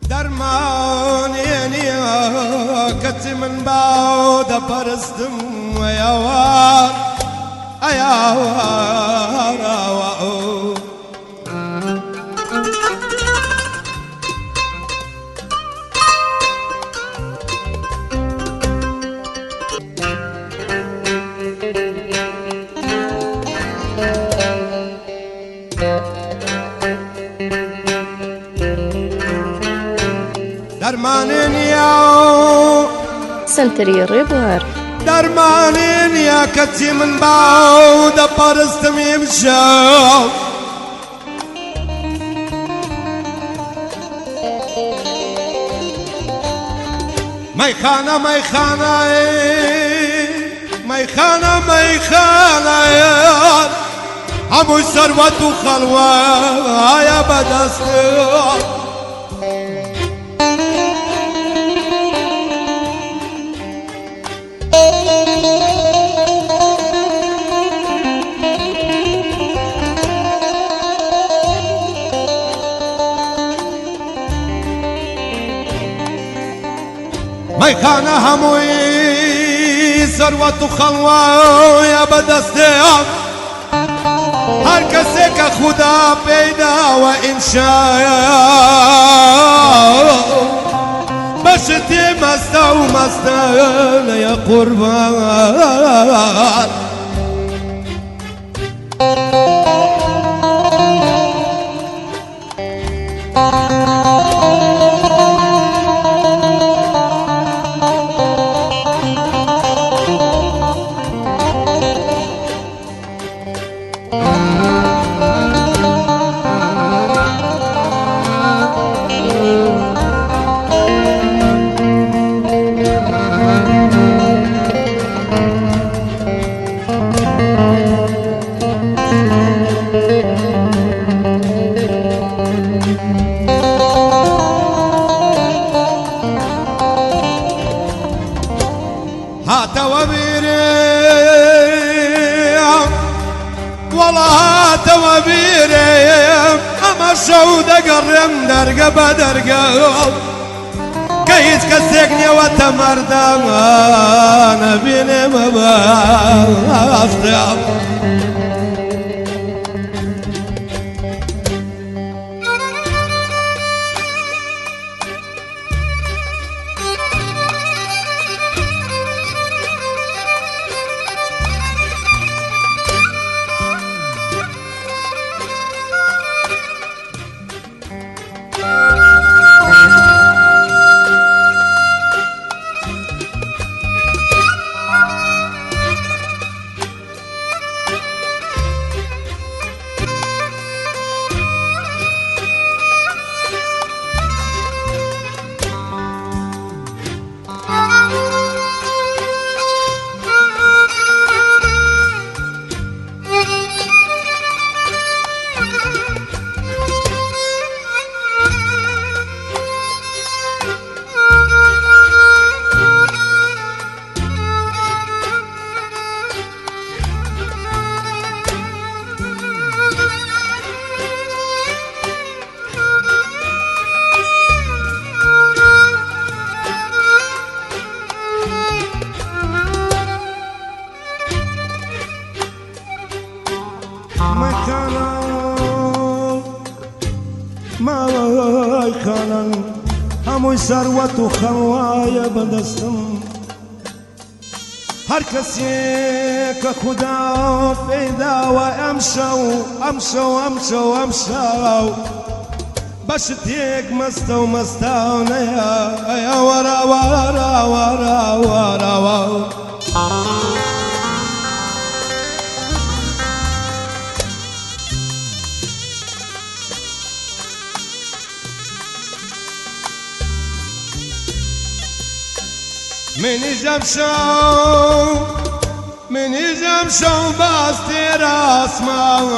درمانين يا كتمن بعد برستم ويا وار يا وار درمانين يا سنتري الربوار درمانين يا كتي من بعود برستم يمشاو ميخانة ميخانة ميخانة ميخانة يا عمو ثروة وخلوة يا بدستير ميخانة هموي ثروة خلوة يا بدستير هر کسی که خدا پیدا و انشاء بشتی مستا و مستا یا قربان توابيري اما شودة قرم درقة بدرقة كيس كسيقني وتمردان انا بيني مبافتي ميخانة هموي ثروة خوايا بدستم هر کسی که خدا پیدا و امشو بشتیک مستو مستانه یا ورا ورا ورا ورا مني جاب شو من جم شو باستر آسمان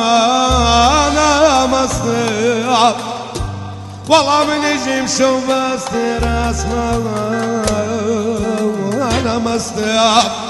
مستعب والله من جم شو باستر آسمان مستعب